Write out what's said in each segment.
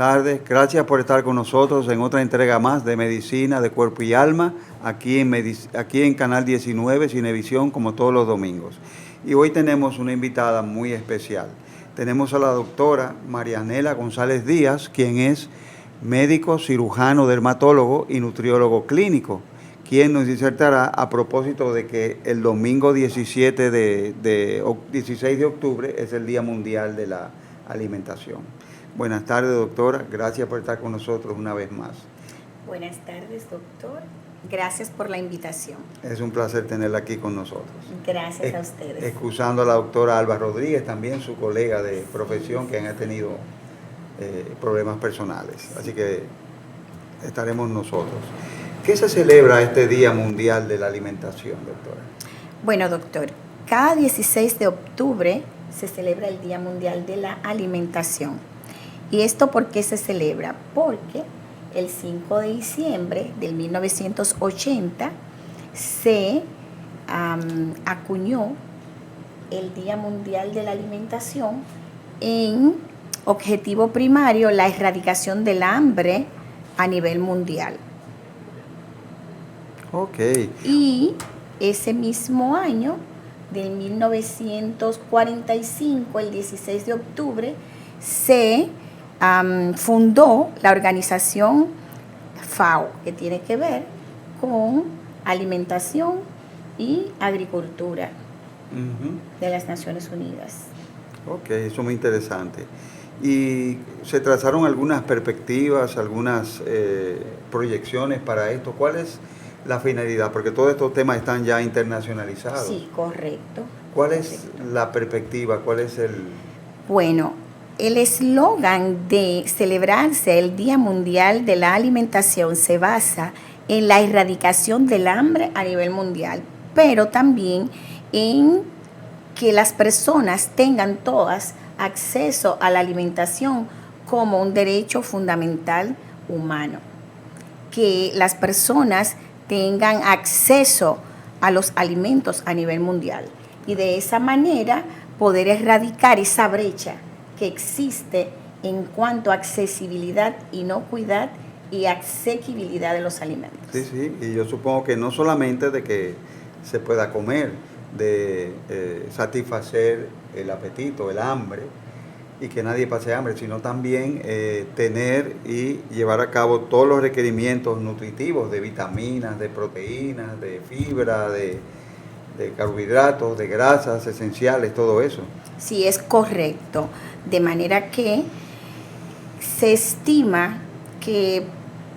tardes. Gracias por estar con nosotros en otra entrega más de Medicina de Cuerpo y Alma, aquí en Canal 19, Cinevisión, como todos los domingos. Y hoy tenemos una invitada muy especial. Tenemos a la doctora Marianela González Díaz, quien es médico, cirujano, dermatólogo y nutriólogo clínico, quien nos disertará a propósito de que el domingo 16 de octubre es el Día Mundial de la Alimentación. Buenas tardes, doctora. Gracias por estar con nosotros una vez más. Buenas tardes, doctor. Gracias por la invitación. Es un placer tenerla aquí con nosotros. Gracias a ustedes. Excusando a la doctora Alba Rodríguez, también su colega de profesión, que han tenido problemas personales. Así que estaremos nosotros. ¿Qué se celebra este Día Mundial de la Alimentación, doctora? Bueno, doctor, cada 16 de octubre se celebra el Día Mundial de la Alimentación. ¿Y esto por qué se celebra? Porque el 5 de diciembre del 1980 se acuñó el Día Mundial de la Alimentación en objetivo primario la erradicación del hambre a nivel mundial. Ok. Y ese mismo año, de 1945, el 16 de octubre, se fundó la organización FAO, que tiene que ver con alimentación y agricultura de las Naciones Unidas. Ok, eso es muy interesante. Y se trazaron algunas perspectivas, algunas proyecciones para esto. ¿Cuál es la finalidad? Porque todos estos temas están ya internacionalizados. Sí, correcto. ¿Cuál es la perspectiva? ¿Cuál es el...? Bueno, el eslogan de celebrarse el Día Mundial de la Alimentación se basa en la erradicación del hambre a nivel mundial, pero también en que las personas tengan todas acceso a la alimentación como un derecho fundamental humano, que las personas tengan acceso a los alimentos a nivel mundial y de esa manera poder erradicar esa brecha que existe en cuanto a accesibilidad, inocuidad y asequibilidad de los alimentos. Sí, sí, y yo supongo que no solamente de que se pueda comer, de satisfacer el apetito, el hambre, y que nadie pase hambre, sino también tener y llevar a cabo todos los requerimientos nutritivos de vitaminas, de proteínas, de fibra, de carbohidratos, de grasas esenciales, todo eso. Sí, es correcto. De manera que se estima que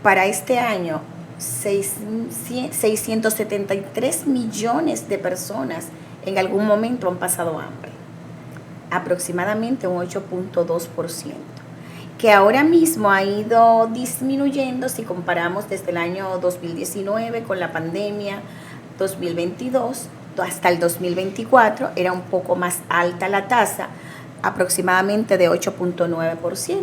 para este año 673 millones de personas en algún momento han pasado hambre, aproximadamente un 8.2%, que ahora mismo ha ido disminuyendo si comparamos desde el año 2019 con la pandemia, 2022 hasta el 2024 era un poco más alta la tasa, aproximadamente de 8.9%. Sí.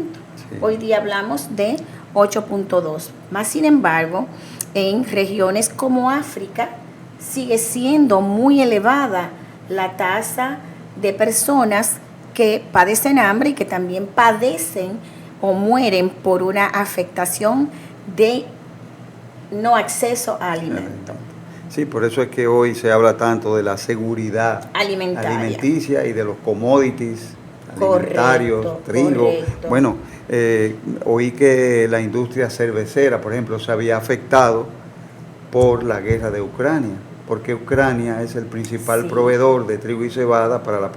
Hoy día hablamos de 8.2%. Más sin embargo, en regiones como África sigue siendo muy elevada la tasa de personas que padecen hambre y que también padecen o mueren por una afectación de no acceso a alimento. Sí, por eso es que hoy se habla tanto de la seguridad alimenticia y de los commodities alimentarios, trigo. Correcto. Bueno, oí que la industria cervecera, por ejemplo, se había afectado por la guerra de Ucrania, porque Ucrania es el principal proveedor de trigo y cebada para la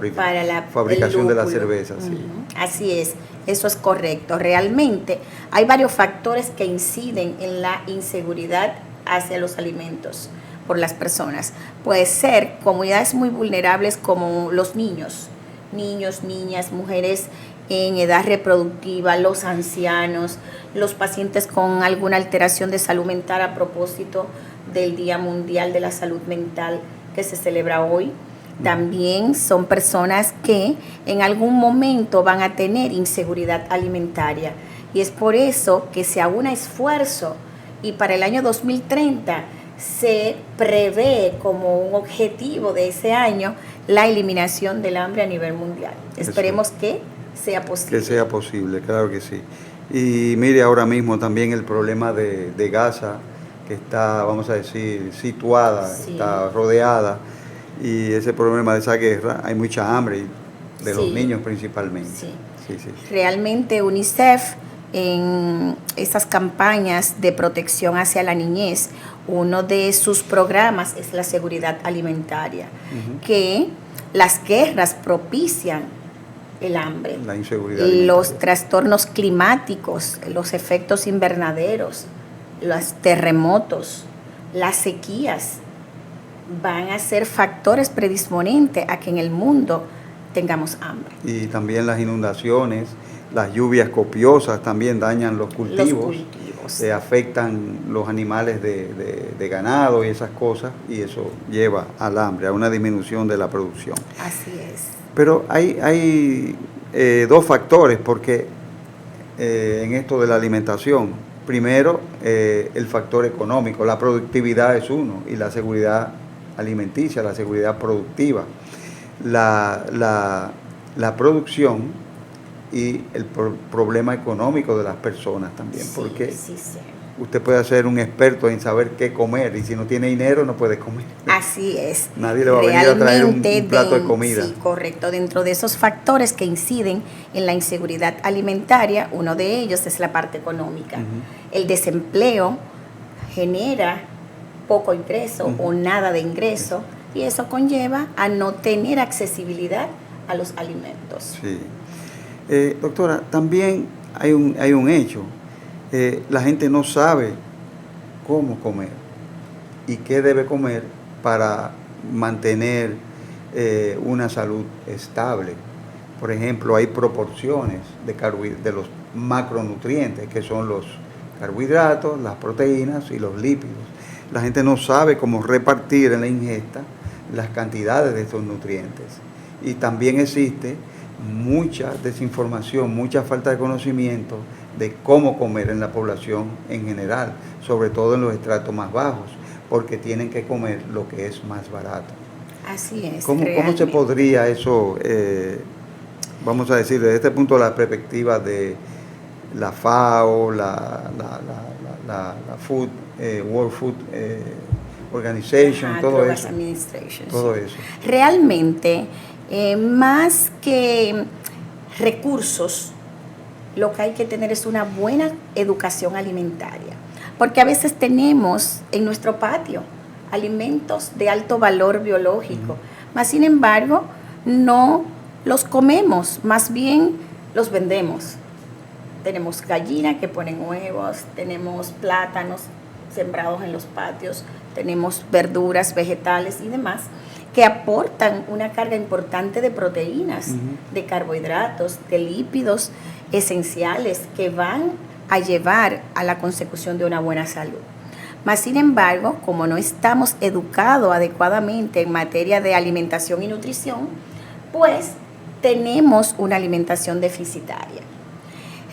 fabricación de la cerveza. Sí. Así es, eso es correcto. Realmente hay varios factores que inciden en la inseguridad hacia los alimentos por las personas. Puede ser comunidades muy vulnerables como los niños, niñas, mujeres en edad reproductiva, los ancianos, los pacientes con alguna alteración de salud mental a propósito del Día Mundial de la Salud Mental que se celebra hoy. También son personas que en algún momento van a tener inseguridad alimentaria y es por eso que se aúna esfuerzo y para el año 2030 se prevé como un objetivo de ese año la eliminación del hambre a nivel mundial. Esperemos que sea posible. Que sea posible, claro que sí. Y mire ahora mismo también el problema de Gaza, que está, vamos a decir, situada, Sí. está rodeada, y ese problema de esa guerra, hay mucha hambre, de los Sí. niños principalmente. Sí. Sí, sí. Realmente UNICEF en esas campañas de protección hacia la niñez, uno de sus programas es la seguridad alimentaria, que las guerras propician el hambre, La inseguridad alimentaria. los trastornos climáticos, los efectos invernaderos, los terremotos, las sequías, van a ser factores predisponentes a que en el mundo tengamos hambre. Y también las inundaciones, las lluvias copiosas también dañan los cultivos. Afectan los animales de ganado y esas cosas, y eso lleva al hambre, a una disminución de la producción. Así es. Pero hay dos factores porque en esto de la alimentación. Primero, el factor económico, la productividad es uno, y la seguridad alimenticia, la seguridad productiva. La producción y el problema económico de las personas también, Sí, porque sí. usted puede ser un experto en saber qué comer, y si no tiene dinero no puede comer. Así es. Nadie le va a venir a traer un plato de comida. Sí, correcto. Dentro de esos factores que inciden en la inseguridad alimentaria, uno de ellos es la parte económica. El desempleo genera poco ingreso o nada de ingreso, y eso conlleva a no tener accesibilidad a los alimentos. Sí. Doctora, también hay un hecho. La gente no sabe cómo comer y qué debe comer para mantener una salud estable. Por ejemplo, hay proporciones de los macronutrientes, que son los carbohidratos, las proteínas y los lípidos. La gente no sabe cómo repartir en la ingesta las cantidades de estos nutrientes. Y también existe mucha desinformación, mucha falta de conocimiento de cómo comer en la población en general, sobre todo en los estratos más bajos, porque tienen que comer lo que es más barato. Así es. ¿Cómo se podría eso, vamos a decir, desde este punto de la perspectiva de la FAO, la Food, World Food Organization, todo eso? Todo eso. Realmente, más que recursos, lo que hay que tener es una buena educación alimentaria, porque a veces tenemos en nuestro patio alimentos de alto valor biológico, mas sin embargo no los comemos, más bien los vendemos. Tenemos gallinas que ponen huevos, tenemos plátanos sembrados en los patios, tenemos verduras, vegetales y demás, que aportan una carga importante de proteínas, de carbohidratos, de lípidos esenciales que van a llevar a la consecución de una buena salud. Mas, sin embargo, como no estamos educados adecuadamente en materia de alimentación y nutrición, pues tenemos una alimentación deficitaria.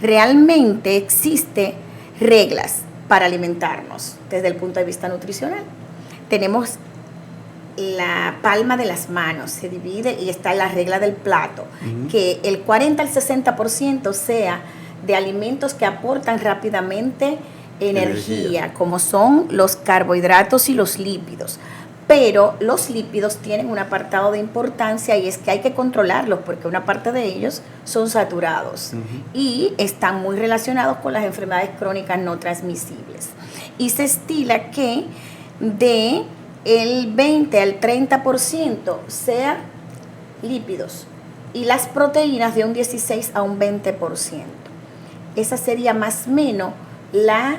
Realmente existen reglas para alimentarnos desde el punto de vista nutricional. Tenemos la palma de las manos, se divide y está la regla del plato, que el 40 al 60% sea de alimentos que aportan rápidamente energía, como son los carbohidratos y los lípidos. Pero los lípidos tienen un apartado de importancia, y es que hay que controlarlos porque una parte de ellos son saturados y están muy relacionados con las enfermedades crónicas no transmisibles. Y se estila que de el 20 al 30% sea lípidos y las proteínas de un 16 a un 20%. Esa sería más o menos la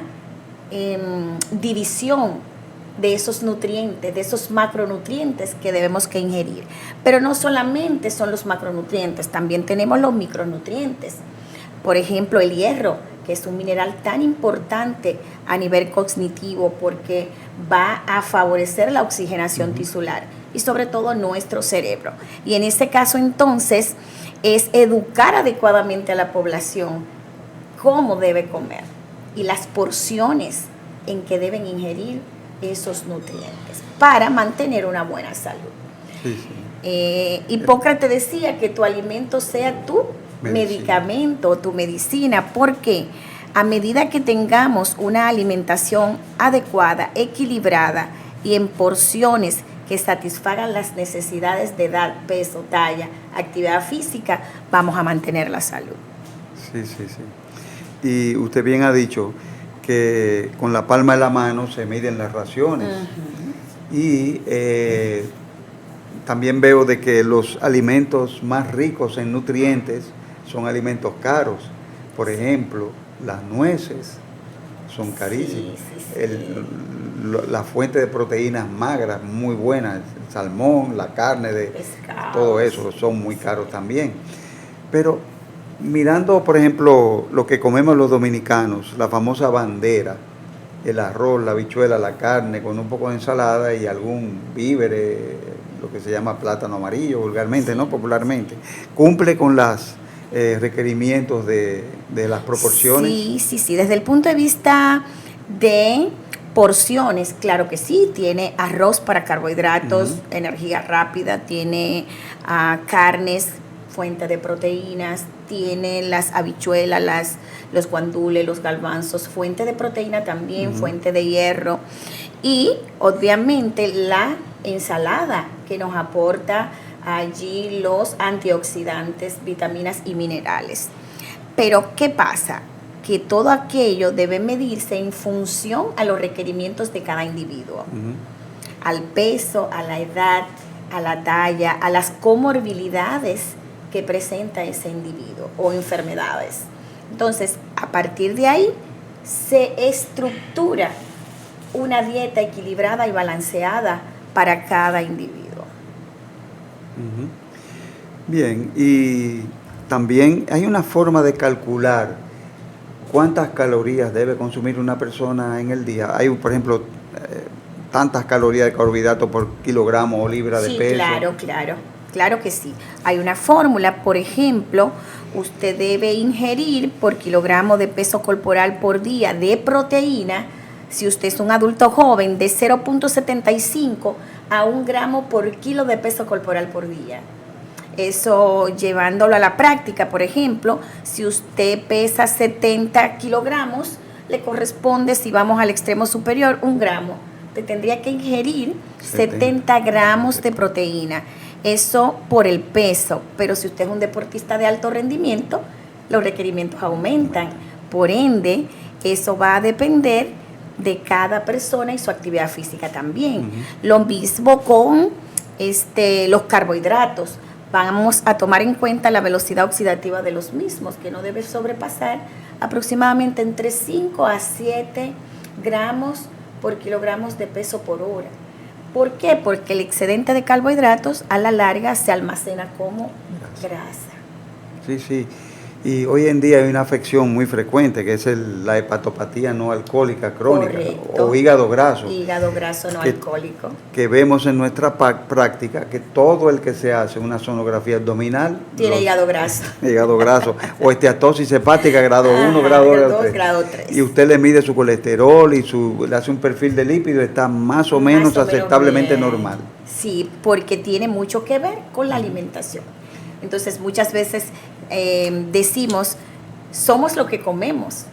división de esos nutrientes, de esos macronutrientes que debemos que ingerir. Pero no solamente son los macronutrientes, también tenemos los micronutrientes. Por ejemplo, el hierro, que es un mineral tan importante a nivel cognitivo porque va a favorecer la oxigenación tisular y sobre todo nuestro cerebro. Y en este caso entonces es educar adecuadamente a la población cómo debe comer y las porciones en que deben ingerir esos nutrientes para mantener una buena salud. Hipócrates decía que tu alimento sea tu medicamento, tu medicina. Porque a medida que tengamos una alimentación adecuada, equilibrada y en porciones que satisfagan las necesidades de edad, peso, talla, actividad física, vamos a mantener la salud. Sí, sí, sí. Y usted bien ha dicho que con la palma de la mano se miden las raciones. Y también veo de que los alimentos más ricos en nutrientes son alimentos caros. Por ejemplo, las nueces son carísimas. La fuente de proteínas magras, muy buenas, el salmón, la carne, pescado, todo eso son muy caros también. Pero mirando, por ejemplo, lo que comemos los dominicanos, la famosa bandera, el arroz, la habichuela, la carne, con un poco de ensalada y algún víver, lo que se llama plátano amarillo vulgarmente, ¿no? Popularmente, cumple con los requerimientos de las proporciones. Sí. Desde el punto de vista de porciones, claro que sí. Tiene arroz para carbohidratos, energía rápida, tiene carnes, fuente de proteínas, tiene las habichuelas, los guandules, los garbanzos, fuente de proteína también, fuente de hierro. Y obviamente la ensalada, que nos aporta allí los antioxidantes, vitaminas y minerales. Pero ¿qué pasa? Que todo aquello debe medirse en función a los requerimientos de cada individuo, al peso, a la edad, a la talla, a las comorbilidades que presenta ese individuo o enfermedades. Entonces, a partir de ahí se estructura una dieta equilibrada y balanceada para cada individuo. Bien, y también hay una forma de calcular cuántas calorías debe consumir una persona en el día. Hay, por ejemplo, tantas calorías de carbohidratos por kilogramo o libra de peso. Claro que sí. Hay una fórmula, por ejemplo, usted debe ingerir por kilogramo de peso corporal por día de proteína, si usted es un adulto joven, de 0.75 a 1 gramo por kilo de peso corporal por día. Eso llevándolo a la práctica, por ejemplo, si usted pesa 70 kilogramos, le corresponde, si vamos al extremo superior, 1 gramo. Te tendría que ingerir 70 gramos de proteína. Eso por el peso, pero si usted es un deportista de alto rendimiento, los requerimientos aumentan. Por ende, eso va a depender de cada persona y su actividad física también. Lo mismo con los carbohidratos. Vamos a tomar en cuenta la velocidad oxidativa de los mismos, que no debe sobrepasar aproximadamente entre 5 a 7 gramos por kilogramos de peso por hora. ¿Por qué? Porque el excedente de carbohidratos a la larga se almacena como grasa. Sí. Y hoy en día hay una afección muy frecuente que es la hepatopatía no alcohólica crónica. Correcto. O hígado graso. Hígado graso no alcohólico. Que vemos en nuestra práctica que todo el que se hace una sonografía abdominal tiene hígado graso. Hígado graso. O esteatosis hepática grado 1, grado 2, grado 3. Y usted le mide su colesterol y le hace un perfil de lípido, está más o menos aceptablemente normal. Sí, porque tiene mucho que ver con la alimentación. Entonces muchas veces decimos, somos lo que comemos,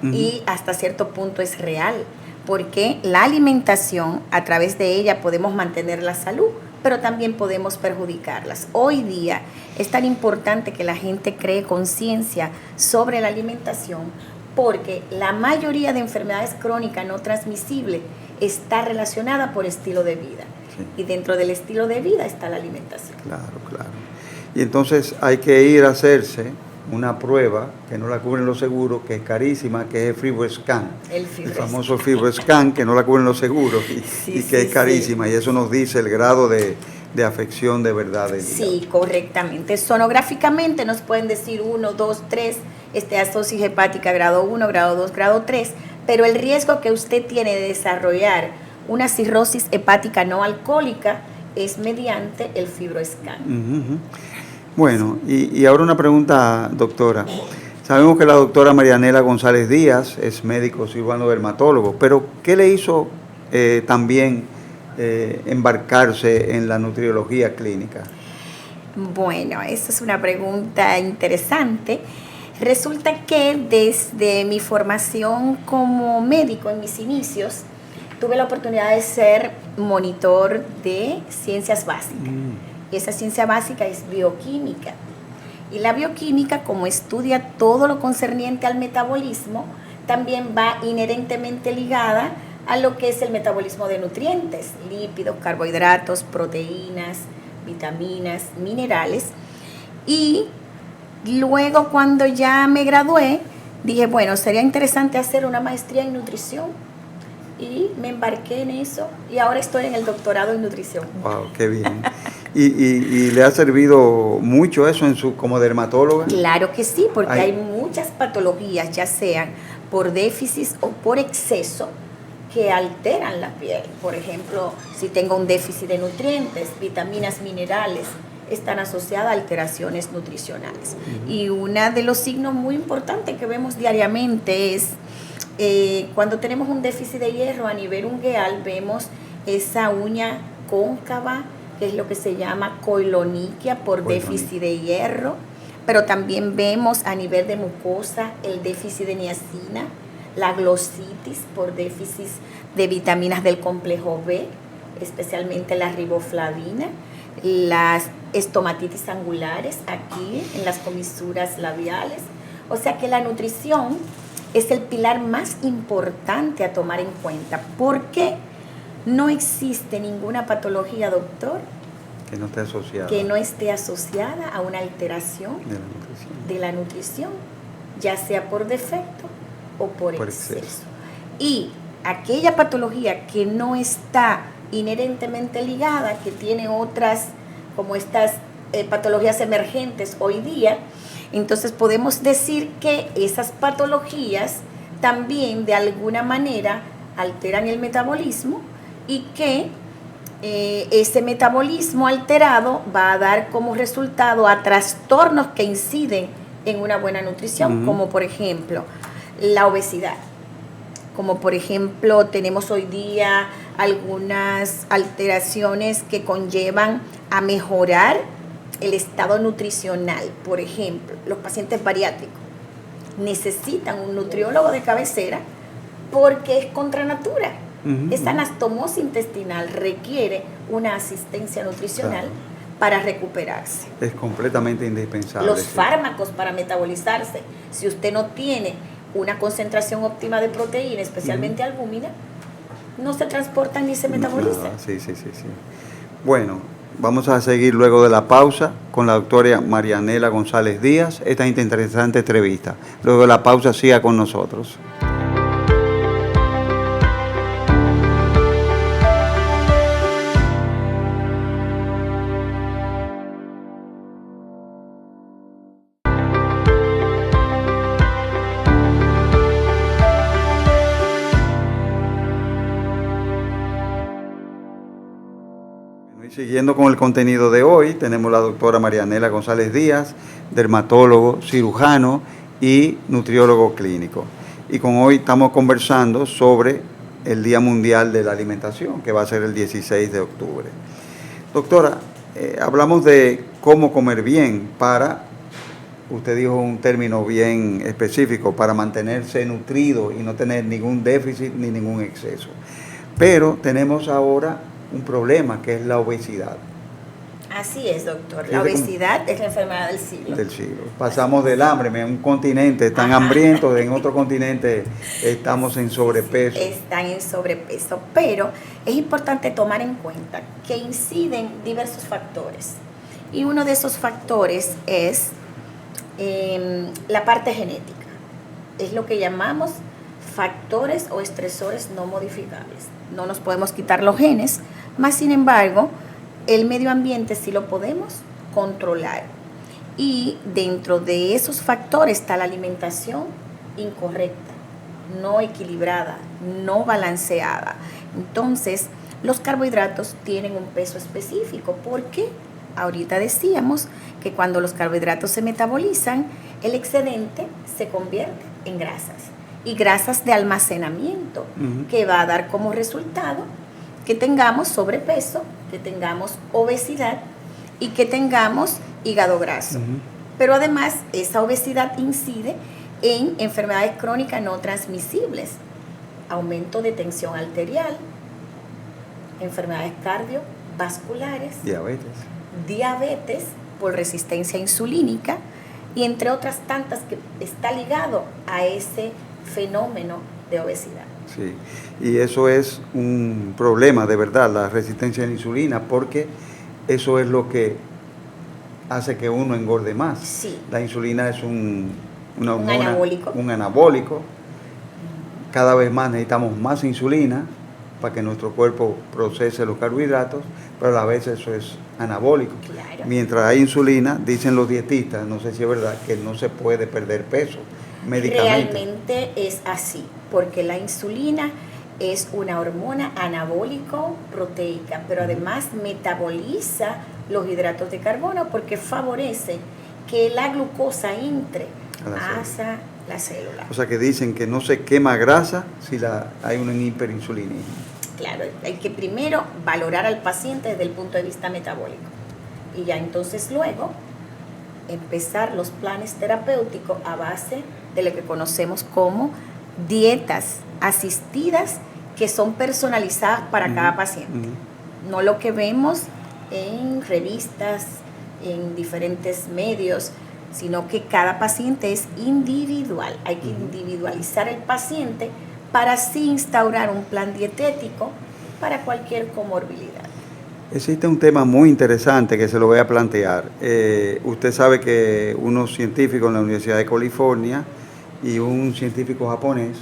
y hasta cierto punto es real, porque la alimentación, a través de ella podemos mantener la salud, pero también podemos perjudicarlas. Hoy día es tan importante que la gente cree conciencia sobre la alimentación, porque la mayoría de enfermedades crónicas no transmisibles está relacionada por estilo de vida. Y dentro del estilo de vida está la alimentación. Claro. Y entonces hay que ir a hacerse una prueba que no la cubren los seguros, que es carísima, que es el FibroScan. El famoso FibroScan, que no la cubren los seguros y que es carísima. Y eso nos dice el grado de afección de verdad del hígado. Sí, correctamente. Sonográficamente nos pueden decir 1, 2, 3, esteatosis hepática grado 1, grado 2, grado 3, pero el riesgo que usted tiene de desarrollar una cirrosis hepática no alcohólica es mediante el FibroScan. Bueno, y ahora una pregunta, doctora. Sabemos que la doctora Marianela González Díaz es médico cirujano dermatólogo, pero ¿qué le hizo también embarcarse en la nutriología clínica? Bueno, esa es una pregunta interesante. Resulta que desde mi formación como médico en mis inicios, tuve la oportunidad de ser monitor de ciencias básicas. Y esa ciencia básica es bioquímica. Y la bioquímica, como estudia todo lo concerniente al metabolismo, también va inherentemente ligada a lo que es el metabolismo de nutrientes, lípidos, carbohidratos, proteínas, vitaminas, minerales. Y luego, cuando ya me gradué, dije, bueno, sería interesante hacer una maestría en nutrición. Y me embarqué en eso y ahora estoy en el doctorado en nutrición. Wow, qué bien. ¿Y le ha servido mucho eso como dermatóloga? Claro que sí, porque hay muchas patologías, ya sean por déficit o por exceso, que alteran la piel. Por ejemplo, si tengo un déficit de nutrientes, vitaminas, minerales, están asociadas a alteraciones nutricionales. Y uno de los signos muy importantes que vemos diariamente es cuando tenemos un déficit de hierro a nivel ungueal, vemos esa uña cóncava, que es lo que se llama coiloniquia por déficit de hierro, pero también vemos a nivel de mucosa el déficit de niacina, la glositis por déficit de vitaminas del complejo B, especialmente la riboflavina, las estomatitis angulares aquí en las comisuras labiales. O sea que la nutrición es el pilar más importante a tomar en cuenta. ¿Por qué? No existe ninguna patología, doctor, que no esté asociada a una alteración de la nutrición, ya sea por defecto o por exceso. Y aquella patología que no está inherentemente ligada, que tiene otras, como estas patologías emergentes hoy día, entonces podemos decir que esas patologías también de alguna manera alteran el metabolismo y que ese metabolismo alterado va a dar como resultado a trastornos que inciden en una buena nutrición, como por ejemplo la obesidad, como por ejemplo tenemos hoy día algunas alteraciones que conllevan a mejorar el estado nutricional. Por ejemplo, los pacientes bariátricos necesitan un nutriólogo de cabecera porque es contra natura. Esa anastomosis intestinal requiere una asistencia nutricional para recuperarse. Es completamente indispensable. Los fármacos para metabolizarse, si usted no tiene una concentración óptima de proteína, especialmente albúmina, no se transportan ni se metabolizan. Sí. Bueno, vamos a seguir luego de la pausa con la doctora Marianela González Díaz, esta interesante entrevista. Luego de la pausa, siga con nosotros. Siguiendo con el contenido de hoy, tenemos la doctora Marianela González Díaz, dermatólogo, cirujano y nutriólogo clínico. Y con hoy estamos conversando sobre el Día Mundial de la Alimentación, que va a ser el 16 de octubre. Doctora, hablamos de cómo comer bien para, usted dijo un término bien específico, para mantenerse nutrido y no tener ningún déficit ni ningún exceso. Pero tenemos ahora un problema, que es la obesidad. Así es, doctor. La obesidad es la enfermedad del siglo. Pasamos del hambre, en un continente están hambrientos, en otro continente estamos en sobrepeso. Están en sobrepeso, pero es importante tomar en cuenta que inciden diversos factores. Y uno de esos factores es la parte genética. Es lo que llamamos factores o estresores no modificables. No nos podemos quitar los genes, más sin embargo, el medio ambiente sí lo podemos controlar. Y dentro de esos factores está la alimentación incorrecta, no equilibrada, no balanceada. Entonces, los carbohidratos tienen un peso específico. ¿Por qué? Ahorita decíamos que cuando los carbohidratos se metabolizan, el excedente se convierte en grasas. Y grasas de almacenamiento, que va a dar como resultado que tengamos sobrepeso, que tengamos obesidad y que tengamos hígado graso. Pero además, esa obesidad incide en enfermedades crónicas no transmisibles, aumento de tensión arterial, enfermedades cardiovasculares, diabetes por resistencia insulínica y entre otras tantas que está ligado a ese fenómeno de obesidad. Sí, y eso es un problema de verdad, la resistencia a la insulina, porque eso es lo que hace que uno engorde más. Sí. La insulina es una hormona, anabólico. un anabólico. Cada vez más necesitamos más insulina para que nuestro cuerpo procese los carbohidratos, pero a veces eso es anabólico. Claro. Mientras hay insulina, dicen los dietistas, no sé si es verdad, que no se puede perder peso médicamente. Realmente es así, porque la insulina es una hormona anabólico-proteica, pero además metaboliza los hidratos de carbono porque favorece que la glucosa entre hacia la célula. O sea que dicen que no se quema grasa si hay un hiperinsulinismo. Claro, hay que primero valorar al paciente desde el punto de vista metabólico y ya entonces luego empezar los planes terapéuticos a base de lo que conocemos como dietas asistidas que son personalizadas para cada paciente. No lo que vemos en revistas, en diferentes medios, sino que cada paciente es individual. Hay que individualizar el paciente para así instaurar un plan dietético para cualquier comorbilidad. Existe un tema muy interesante que se lo voy a plantear. Usted sabe que unos científicos en la Universidad de California y un científico japonés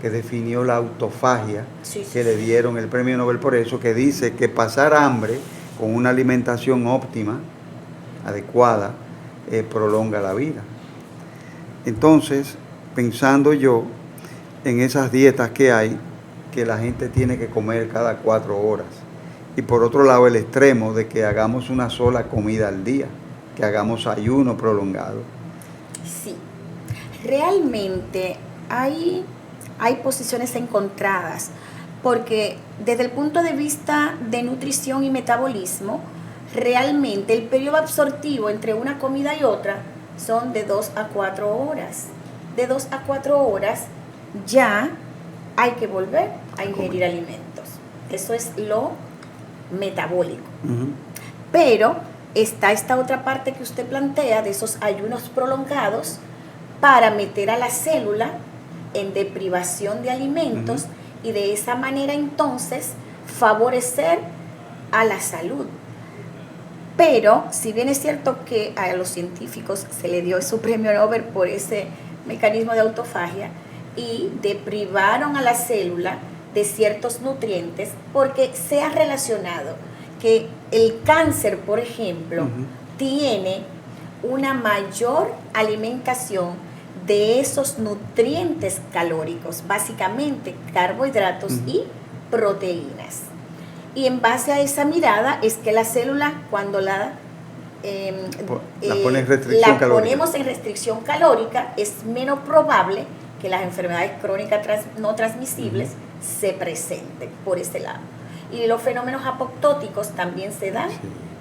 que definió la autofagia, que le dieron el premio Nobel por eso, que dice que pasar hambre con una alimentación óptima, adecuada, prolonga la vida. Entonces, pensando yo en esas dietas que hay, que la gente tiene que comer cada 4 horas. Y por otro lado, el extremo de que hagamos una sola comida al día, que hagamos ayuno prolongado. Sí, realmente hay posiciones encontradas, porque desde el punto de vista de nutrición y metabolismo, realmente el periodo absortivo entre una comida y otra son de 2 a 4 horas. De 2 a 4 horas ya hay que volver a ingerir alimentos. Eso es lo metabólico. Pero está esta otra parte que usted plantea de esos ayunos prolongados para meter a la célula en deprivación de alimentos y de esa manera entonces favorecer a la salud. Pero si bien es cierto que a los científicos se le dio su premio Nobel por ese mecanismo de autofagia y deprivaron a la célula de ciertos nutrientes, porque se ha relacionado que el cáncer, por ejemplo, tiene una mayor alimentación de esos nutrientes calóricos, básicamente carbohidratos y proteínas. Y en base a esa mirada es que la célula, cuando la ponemos en restricción calórica, es menos probable que las enfermedades crónicas no transmisibles se presenten por ese lado. Y los fenómenos apoptóticos también se dan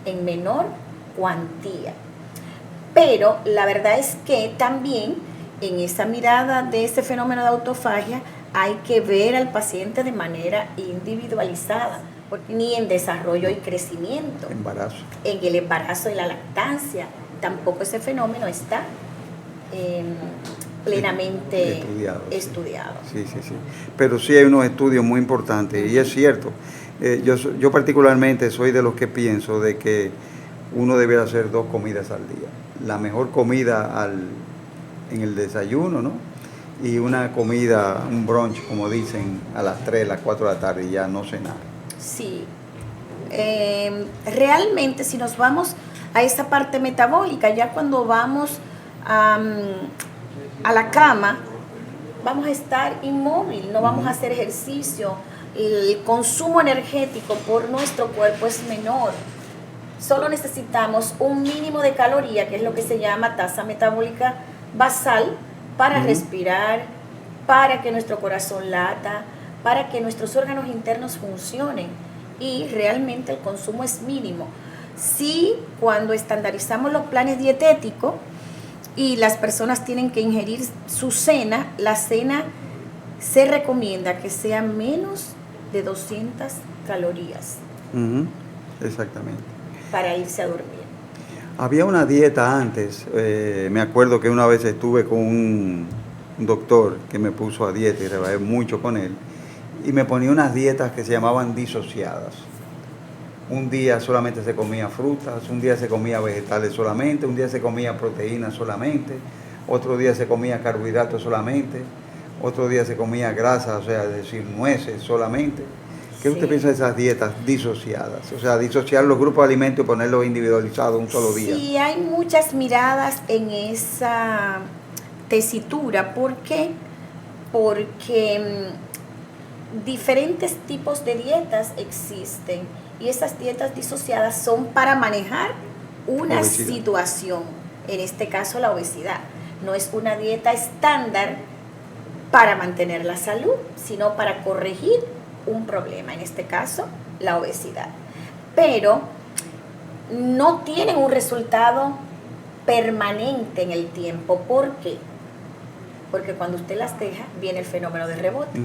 en menor cuantía. Pero la verdad es que también en esa mirada de ese fenómeno de autofagia hay que ver al paciente de manera individualizada, ni en desarrollo y crecimiento, en el embarazo y la lactancia, tampoco ese fenómeno está plenamente estudiado. Sí. Pero sí hay unos estudios muy importantes y es cierto. Yo particularmente soy de los que pienso de que uno debe hacer 2 comidas al día. La mejor comida en el desayuno, ¿no? Y una comida, un brunch, como dicen, a las 3, las 4 de la tarde y ya no cenar. Sí. Realmente si nos vamos a esa parte metabólica, ya cuando vamos a la cama, vamos a estar inmóvil, no vamos a hacer ejercicio, el consumo energético por nuestro cuerpo es menor. Solo necesitamos un mínimo de caloría, que es lo que se llama tasa metabólica basal, para respirar, para que nuestro corazón lata, para que nuestros órganos internos funcionen. Y realmente el consumo es mínimo. Sí, cuando estandarizamos los planes dietéticos y las personas tienen que ingerir su cena, la cena se recomienda que sea menos de 200 calorías. Exactamente. Para irse a dormir. Había una dieta antes, me acuerdo que una vez estuve con un doctor que me puso a dieta y trabajé mucho con él, y me ponía unas dietas que se llamaban disociadas. Un día solamente se comía frutas, un día se comía vegetales solamente, un día se comía proteínas solamente, otro día se comía carbohidratos solamente, otro día se comía grasa, o sea, es decir, nueces solamente. ¿Qué usted piensa de esas dietas disociadas? O sea, disociar los grupos de alimentos y ponerlos individualizados un solo día. Sí, hay muchas miradas en esa tesitura. ¿Por qué? Porque diferentes tipos de dietas existen y esas dietas disociadas son para manejar una situación, en este caso la obesidad. No es una dieta estándar para mantener la salud, sino para corregir un problema, en este caso la obesidad. Pero no tienen un resultado permanente en el tiempo. ¿Por qué? Porque cuando usted las deja, viene el fenómeno de rebote.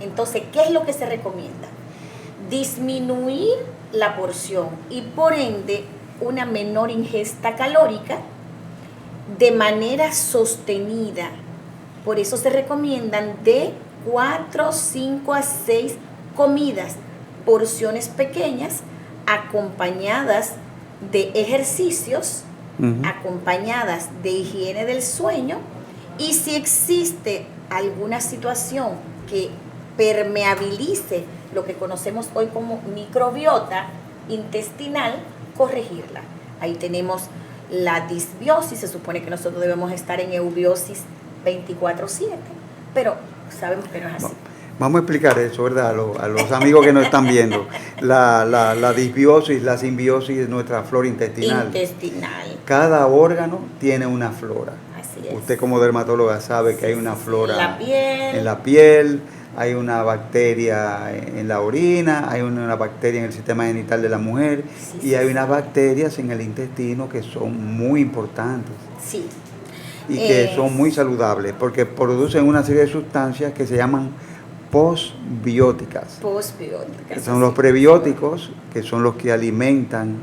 Entonces, ¿qué es lo que se recomienda? Disminuir la porción y por ende una menor ingesta calórica de manera sostenida. Por eso se recomiendan de 4, 5 a 6 comidas, porciones pequeñas, acompañadas de ejercicios, acompañadas de higiene del sueño, y si existe alguna situación que permeabilice lo que conocemos hoy como microbiota intestinal, corregirla. Ahí tenemos la disbiosis, se supone que nosotros debemos estar en eubiosis 24/7, pero sabemos que no es así. Vamos a explicar eso, ¿verdad? A los amigos que nos están viendo. La disbiosis, la simbiosis es nuestra flora intestinal. Cada órgano tiene una flora. Así es. Usted como dermatóloga sabe que hay una flora en la piel, hay una bacteria en la orina, hay una bacteria en el sistema genital de la mujer y hay unas bacterias en el intestino que son muy importantes. Sí. Y que son muy saludables porque producen una serie de sustancias que se llaman postbióticas. Postbióticas. Son los prebióticos, que son los que alimentan.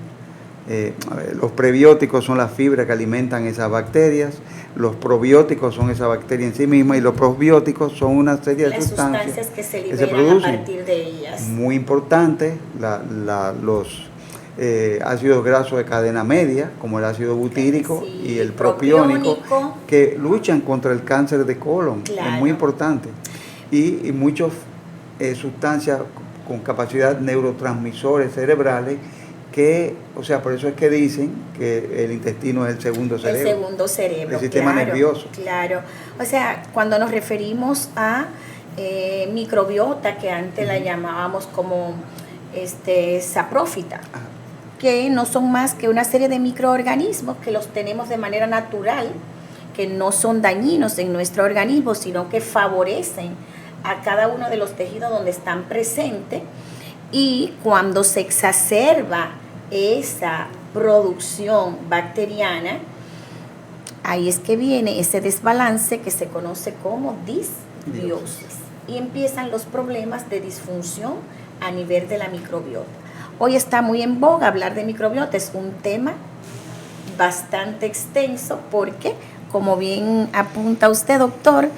Los prebióticos son las fibras que alimentan esas bacterias, los probióticos son esa bacteria en sí misma y los probióticos son una serie de sustancias que se liberan a partir de ellas. Muy importante, los ácidos grasos de cadena media, como el ácido butírico y el propiónico, que luchan contra el cáncer de colon. Claro. Es muy importante. Y muchas sustancias con capacidad neurotransmisores cerebrales que, o sea, por eso es que dicen que el intestino es el segundo cerebro. El segundo cerebro, el sistema nervioso. Claro. O sea, cuando nos referimos a microbiota, que antes la llamábamos como saprófita, que no son más que una serie de microorganismos que los tenemos de manera natural, que no son dañinos en nuestro organismo, sino que favorecen a cada uno de los tejidos donde están presentes. Y cuando se exacerba esa producción bacteriana, ahí es que viene ese desbalance que se conoce como disbiosis. Y empiezan los problemas de disfunción a nivel de la microbiota. Hoy está muy en boga hablar de microbiota, es un tema bastante extenso porque, como bien apunta usted, doctor,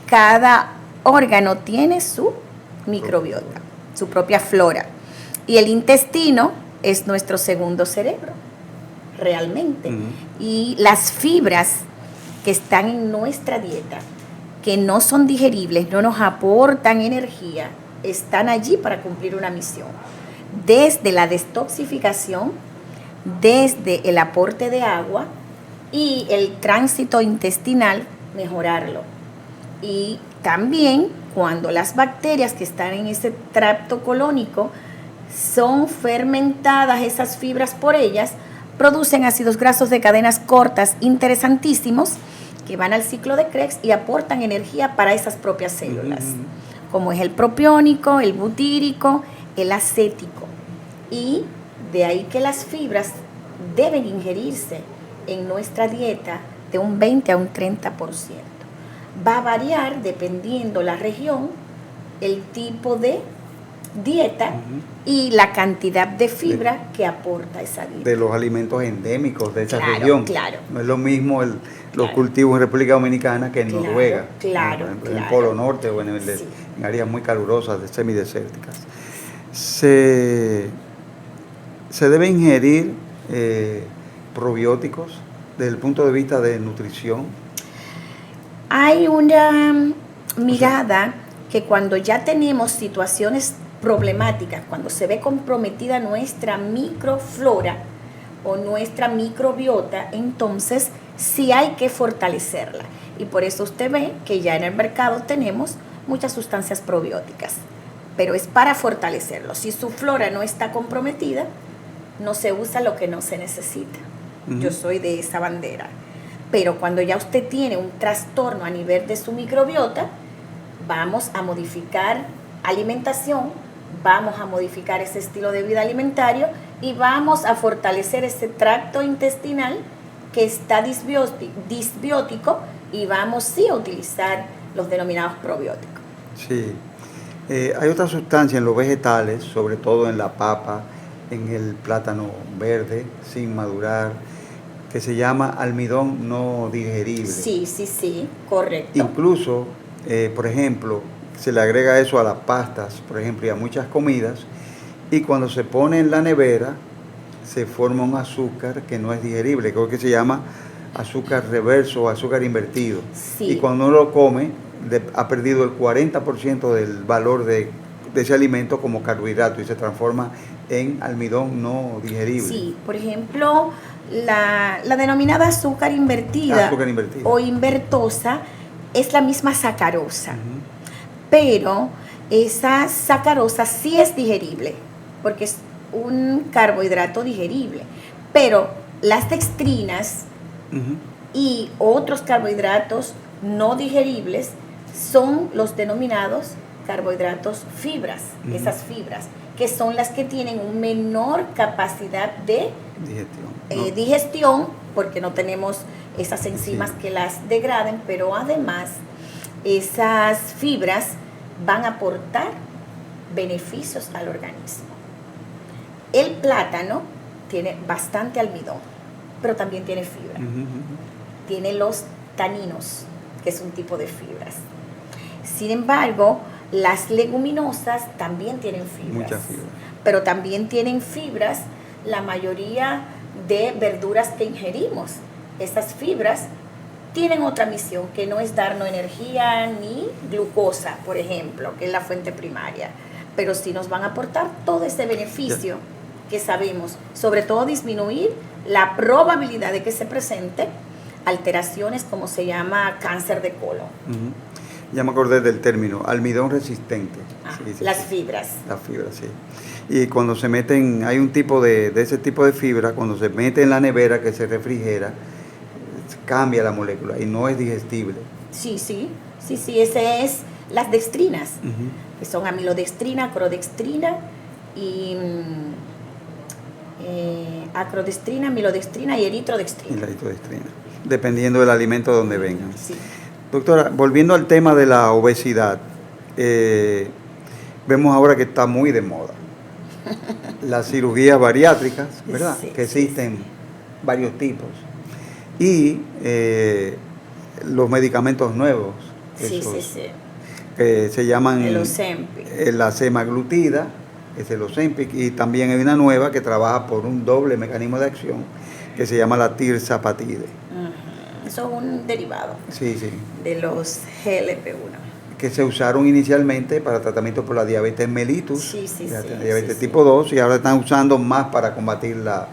cada órgano tiene su microbiota, su propia flora. Y el intestino es nuestro segundo cerebro, realmente. Y las fibras que están en nuestra dieta, que no son digeribles, no nos aportan energía, están allí para cumplir una misión. Desde la detoxificación, desde el aporte de agua y el tránsito intestinal, mejorarlo. Y también cuando las bacterias que están en ese tracto colónico son fermentadas, esas fibras por ellas, producen ácidos grasos de cadenas cortas interesantísimos que van al ciclo de Krebs y aportan energía para esas propias células, como es el propiónico, el butírico, el acético. Y De ahí que las fibras deben ingerirse en nuestra dieta de un 20 a un 30%. Va a variar dependiendo la región, el tipo de dieta y la cantidad de fibra que aporta esa dieta. De los alimentos endémicos de esa Claro, región. claro. No es lo mismo los Claro. cultivos en República Dominicana que en Claro, Noruega. claro, En el claro. Polo Norte o en Sí. áreas muy calurosas, semidesérticas. Se debe ingerir probióticos desde el punto de vista de nutrición. Hay una mirada que cuando ya tenemos situaciones problemáticas, cuando se ve comprometida nuestra microflora o nuestra microbiota, entonces sí hay que fortalecerla. Y por eso usted ve que ya en el mercado tenemos muchas sustancias probióticas, pero es para fortalecerlo. Si su flora no está comprometida, no se usa lo que no se necesita. Yo soy de esa bandera. Pero cuando ya usted tiene un trastorno a nivel de su microbiota, vamos a modificar alimentación, vamos a modificar ese estilo de vida alimentario y vamos a fortalecer ese tracto intestinal que está disbiótico y vamos sí a utilizar los denominados probióticos. Sí. Hay otra sustancia en los vegetales, sobre todo en la papa, en el plátano verde, sin madurar, que se llama almidón no digerible. Sí, correcto. Incluso, por ejemplo, se le agrega eso a las pastas, por ejemplo, y a muchas comidas, y cuando se pone en la nevera, se forma un azúcar que no es digerible, creo que se llama azúcar reverso o azúcar invertido. Sí. Y cuando uno lo come, ha perdido el 40% del valor de ese alimento como carbohidrato y se transforma en almidón no digerible. Sí, por ejemplo, la denominada azúcar invertida o invertosa es la misma sacarosa, pero esa sacarosa sí es digerible, porque es un carbohidrato digerible, pero las dextrinas y otros carbohidratos no digeribles son los denominados carbohidratos fibras, esas fibras, que son las que tienen una menor capacidad de digestión, porque no tenemos esas enzimas que las degraden, pero además esas fibras van a aportar beneficios al organismo. El plátano tiene bastante almidón, pero también tiene fibra. Tiene los taninos, que es un tipo de fibras. Sin embargo, las leguminosas también tienen fibras. Muchas fibras. Pero también tienen fibras la mayoría de verduras que ingerimos. Esas fibras tienen otra misión, que no es darnos energía ni glucosa, por ejemplo, que es la fuente primaria, pero sí nos van a aportar todo ese beneficio que sabemos, sobre todo disminuir la probabilidad de que se presente alteraciones como se llama cáncer de colon. Ya me acordé del término, almidón resistente. Las fibras. Las fibras, sí. Y cuando se meten, hay un tipo de ese tipo de fibra, cuando se mete en la nevera que se refrigera, cambia la molécula y no es digestible. Sí, ese es las dextrinas, que son amilodextrina, acrodextrina y acrodextrina, amilodextrina y eritrodextrina. Y la eritrodextrina, dependiendo del alimento donde vengan. Sí. Doctora, volviendo al tema de la obesidad, vemos ahora que está muy de moda las cirugías bariátricas, ¿verdad? Sí, que existen varios tipos. Y los medicamentos nuevos, que se llaman el Ozempic. La semaglutida, es el Ozempic, y también hay una nueva que trabaja por un doble mecanismo de acción que se llama la tirzapatide. Eso es un derivado de los GLP-1. Que se usaron inicialmente para tratamiento por la diabetes mellitus, diabetes tipo 2, y ahora están usando más para combatir la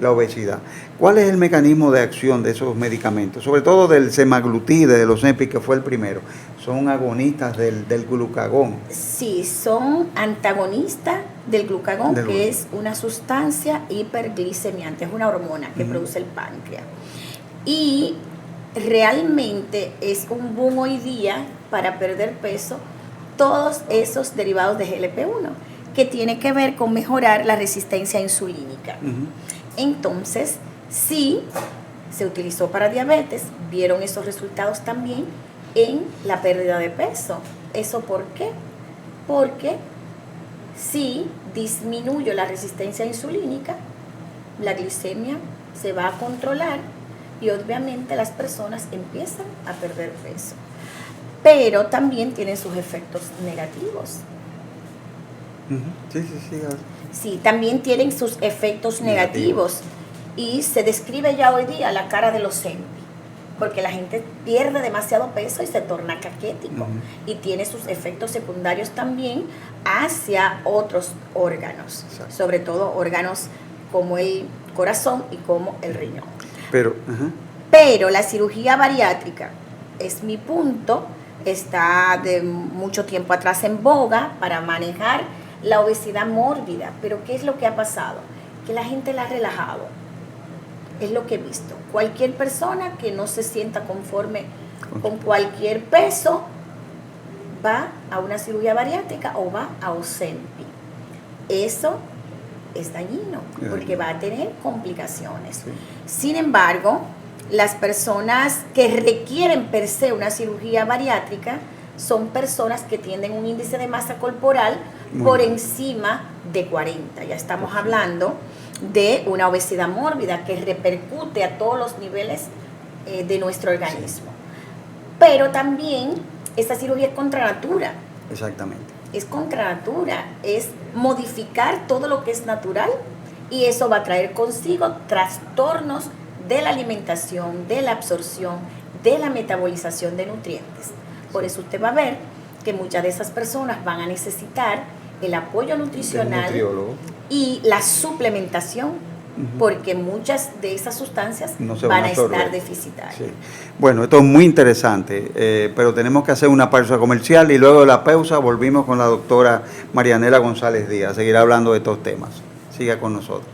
obesidad. ¿Cuál es el mecanismo de acción de esos medicamentos? Sobre todo del semaglutide, del Ozempic, que fue el primero. Son agonistas del glucagón. Sí, son antagonistas del glucagón, que es una sustancia hiperglicemiante, es una hormona que produce el páncreas. Y realmente es un boom hoy día para perder peso todos esos derivados de GLP-1, que tiene que ver con mejorar la resistencia insulínica. Ujú. Entonces, sí, se utilizó para diabetes, vieron esos resultados también en la pérdida de peso. ¿Eso por qué? Porque si disminuyo la resistencia insulínica, la glicemia se va a controlar y obviamente las personas empiezan a perder peso. Pero también tienen sus efectos negativos. Ujú. Sí, sí, sí. Sí, también tienen sus efectos negativos. Y se describe ya hoy día la cara de los Ozempic, porque la gente pierde demasiado peso y se torna caquético. Y tiene sus efectos secundarios también hacia otros órganos, Exacto. sobre todo órganos como el corazón y como el riñón. Pero la cirugía bariátrica, es mi punto, está de mucho tiempo atrás en boga para manejar la obesidad mórbida. Pero ¿qué es lo que ha pasado? Que la gente la ha relajado. Es lo que he visto. Cualquier persona que no se sienta conforme con cualquier peso va a una cirugía bariátrica o va a Ozempic. Eso es dañino porque va a tener complicaciones. Sí. Sin embargo, las personas que requieren per se una cirugía bariátrica son personas que tienen un índice de masa corporal por encima de 40. Ya estamos hablando de una obesidad mórbida que repercute a todos los niveles de nuestro organismo. Pero también esta cirugía es contra natura. Exactamente. Es contra natura, es modificar todo lo que es natural y eso va a traer consigo trastornos de la alimentación, de la absorción, de la metabolización de nutrientes. Por eso usted va a ver que muchas de esas personas van a necesitar el apoyo nutricional y la suplementación, porque muchas de esas sustancias no van a estar deficitarias. Sí. Bueno, esto es muy interesante, pero tenemos que hacer una pausa comercial y luego de la pausa volvimos con la doctora Marianela González Díaz. Seguirá hablando de estos temas. Siga con nosotros.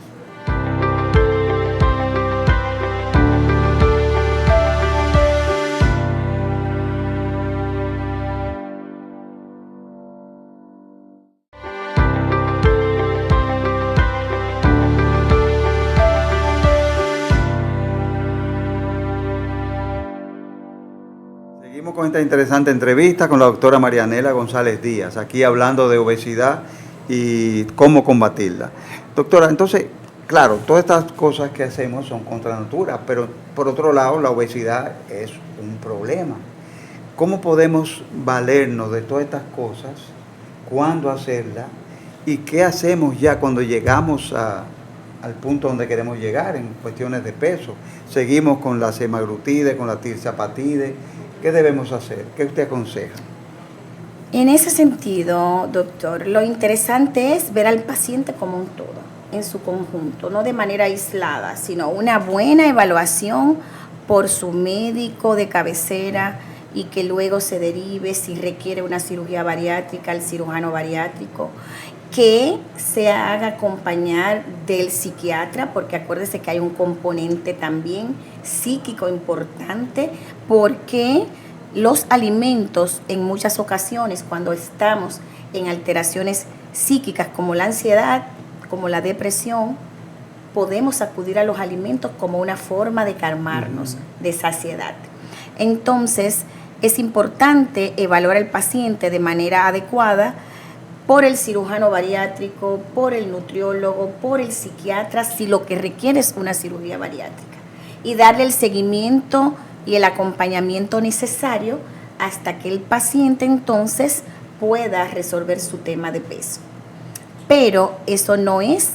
Seguimos con esta interesante entrevista con la doctora Marianela González Díaz, aquí hablando de obesidad y cómo combatirla. Doctora, entonces, claro, todas estas cosas que hacemos son contra natura, pero por otro lado la obesidad es un problema. ¿Cómo podemos valernos de todas estas cosas? ¿Cuándo hacerlas? ¿Y qué hacemos ya cuando llegamos al punto donde queremos llegar en cuestiones de peso? Seguimos con la semaglutide, con la tirzepatide. ¿Qué debemos hacer? ¿Qué usted aconseja? En ese sentido, doctor, lo interesante es ver al paciente como un todo, en su conjunto, no de manera aislada, sino una buena evaluación por su médico de cabecera y que luego se derive, si requiere una cirugía bariátrica, al cirujano bariátrico, que se haga acompañar del psiquiatra, porque acuérdese que hay un componente también psíquico importante, porque los alimentos en muchas ocasiones cuando estamos en alteraciones psíquicas como la ansiedad, como la depresión, podemos acudir a los alimentos como una forma de calmarnos, de saciedad. Entonces, es importante evaluar al paciente de manera adecuada por el cirujano bariátrico, por el nutriólogo, por el psiquiatra, si lo que requiere es una cirugía bariátrica, y darle el seguimiento y el acompañamiento necesario hasta que el paciente entonces pueda resolver su tema de peso. Pero eso no es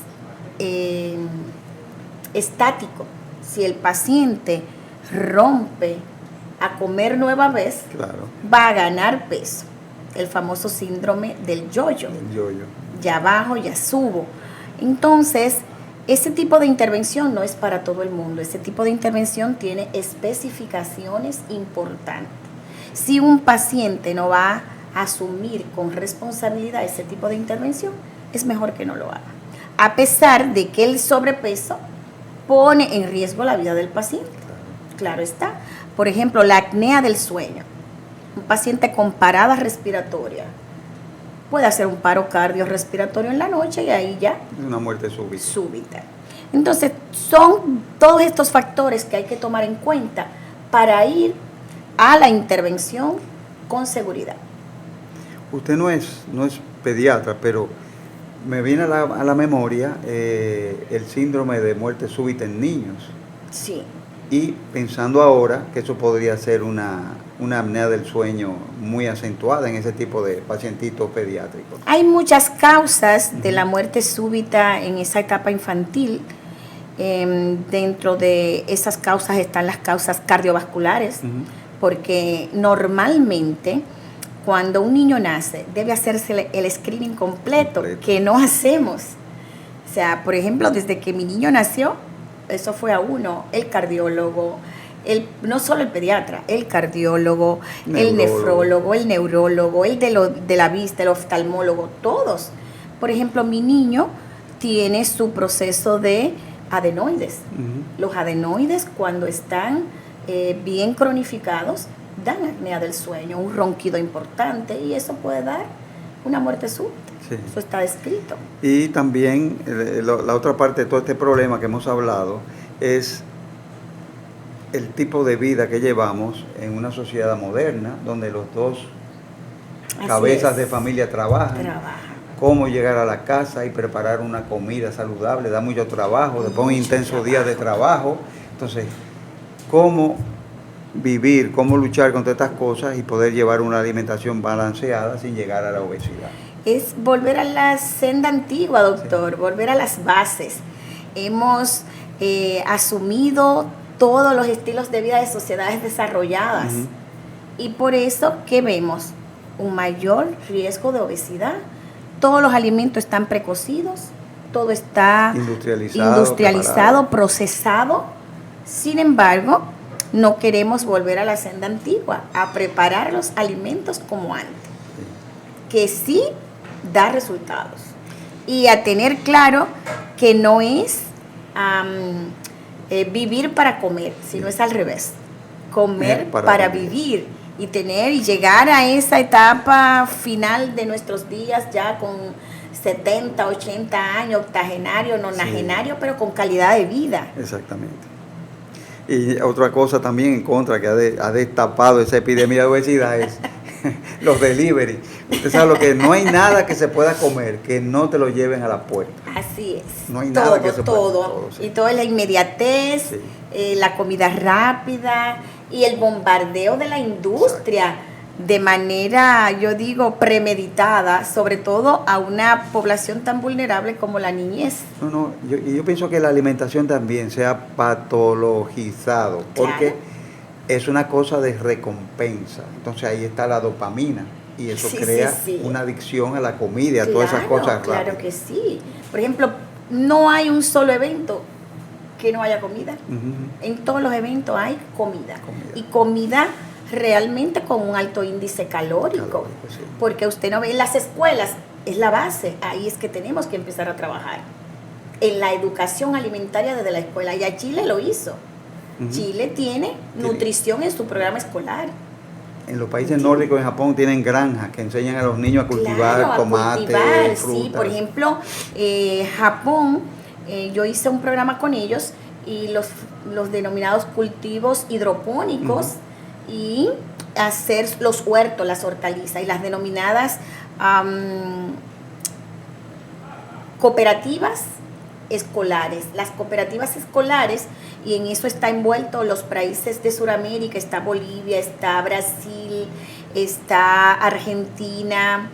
estático. Si el paciente rompe a comer nueva vez, claro, va a ganar peso. El famoso síndrome del yo-yo. Ya bajo, ya subo. Entonces, ese tipo de intervención no es para todo el mundo. Ese tipo de intervención tiene especificaciones importantes. Si un paciente no va a asumir con responsabilidad ese tipo de intervención, es mejor que no lo haga. A pesar de que el sobrepeso pone en riesgo la vida del paciente. Claro está. Por ejemplo, la apnea del sueño. Un paciente con parada respiratoria puede hacer un paro cardiorrespiratorio en la noche y ahí ya Es una muerte súbita. súbita. Entonces, son todos estos factores que hay que tomar en cuenta para ir a la intervención con seguridad. Usted no es pediatra, pero me viene a la memoria el síndrome de muerte súbita en niños. Sí. Y pensando ahora que eso podría ser una apnea del sueño muy acentuada en ese tipo de pacientitos pediátricos. Hay muchas causas de la muerte súbita en esa etapa infantil. Dentro de esas causas están las causas cardiovasculares, porque normalmente cuando un niño nace debe hacerse el screening completo, que no hacemos. O sea, por ejemplo, desde que mi niño nació, eso fue a uno, el cardiólogo, no solo el pediatra, el cardiólogo, el nefrólogo, el neurólogo, el de la vista, el oftalmólogo, todos. Por ejemplo, mi niño tiene su proceso de adenoides. Los adenoides, cuando están bien cronificados, dan apnea del sueño, un ronquido importante, y eso puede dar una muerte súbita. Sí. Eso está descrito. Y también la otra parte de todo este problema que hemos hablado es el tipo de vida que llevamos en una sociedad moderna, donde los dos cabezas de familia trabajan. Cómo llegar a la casa y preparar una comida saludable, da mucho trabajo, después un intenso día de trabajo. Entonces, cómo vivir, cómo luchar contra estas cosas y poder llevar una alimentación balanceada sin llegar a la obesidad. Es volver a la senda antigua, doctor, sí. Volver a las bases. Hemos asumido todos los estilos de vida de sociedades desarrolladas. Y por eso, ¿qué vemos? Un mayor riesgo de obesidad. Todos los alimentos están precocidos, todo está industrializado, procesado. Sin embargo, no queremos volver a la senda antigua, a preparar los alimentos como antes, que sí da resultados. Y a tener claro que no es vivir para comer, sino es al revés, comer para vivir. Y tener y llegar a esa etapa final de nuestros días ya con 70, 80 años, octogenario, nonagenario, sí. Pero con calidad de vida. Exactamente. Y otra cosa también en contra que ha destapado esa epidemia de obesidad es los delivery. Usted sabe lo que no hay nada que se pueda comer que no te lo lleven a la puerta. Así es. No hay nada que se pueda comer. Todo. Sí. Y toda la inmediatez, sí. La comida rápida y el bombardeo de la industria. Exacto. De manera, yo digo, premeditada, sobre todo a una población tan vulnerable como la niñez. Yo pienso que la alimentación también se ha patologizado, porque es una cosa de recompensa. Entonces ahí está la dopamina y eso crea una adicción a la comida, a todas esas cosas rápidas. Claro que sí. Por ejemplo, no hay un solo evento que no haya comida. En todos los eventos hay comida. Y comida realmente con un alto índice calórico, sí. Porque usted no ve en las escuelas, es la base, ahí es que tenemos que empezar a trabajar en la educación alimentaria desde la escuela. Ya Chile lo hizo. Chile tiene nutrición en su programa escolar. En los países nórdicos, en Japón, tienen granjas que enseñan a los niños a cultivar tomate, frutas. Sí, por ejemplo, Japón, yo hice un programa con ellos y los denominados cultivos hidropónicos, y hacer los huertos, las hortalizas y las denominadas cooperativas escolares. Las cooperativas escolares, y en eso está envuelto los países de Sudamérica, está Bolivia, está Brasil, está Argentina,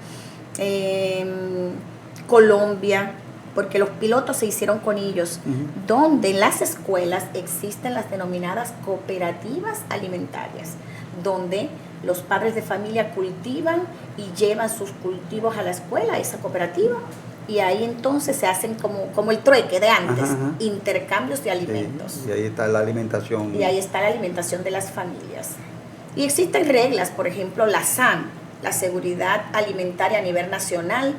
Colombia, porque los pilotos se hicieron con ellos, donde en las escuelas existen las denominadas cooperativas alimentarias, donde los padres de familia cultivan y llevan sus cultivos a la escuela, a esa cooperativa, y ahí entonces se hacen como el trueque de antes, intercambios de alimentos. Sí, y ahí está la alimentación. Y ahí está la alimentación de las familias. Y existen reglas, por ejemplo, la SAN, la Seguridad Alimentaria a nivel nacional.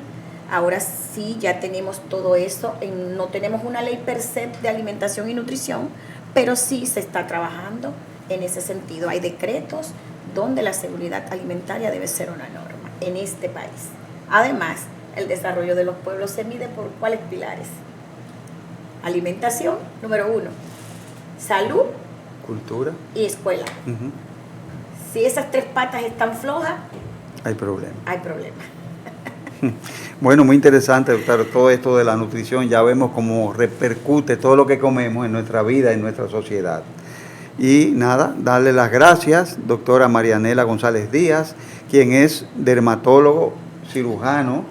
Ahora sí ya tenemos todo eso, no tenemos una ley per se de alimentación y nutrición, pero sí se está trabajando en ese sentido. Hay decretos donde la seguridad alimentaria debe ser una norma en este país. Además, el desarrollo de los pueblos se mide por ¿cuáles pilares? Alimentación, número 1. Salud, cultura y escuela. Uh-huh. Si esas 3 patas están flojas, hay problema. Hay problema. Bueno, muy interesante, doctor, todo esto de la nutrición. Ya vemos cómo repercute todo lo que comemos en nuestra vida, en nuestra sociedad. Y nada, darle las gracias, doctora Marianela González Díaz, quien es dermatólogo, cirujano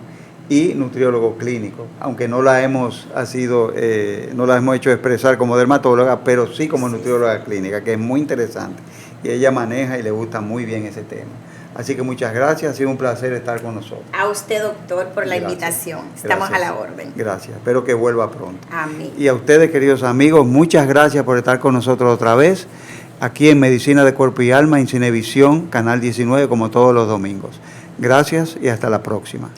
y nutriólogo clínico, aunque no la hemos hecho expresar como dermatóloga, pero sí como nutrióloga clínica, que es muy interesante. Y ella maneja y le gusta muy bien ese tema. Así que muchas gracias, ha sido un placer estar con nosotros. A usted, doctor, por la invitación. Estamos a la orden. Gracias, espero que vuelva pronto. Amén. Y a ustedes, queridos amigos, muchas gracias por estar con nosotros otra vez, aquí en Medicina de Cuerpo y Alma, en Cinevisión, Canal 19, como todos los domingos. Gracias y hasta la próxima.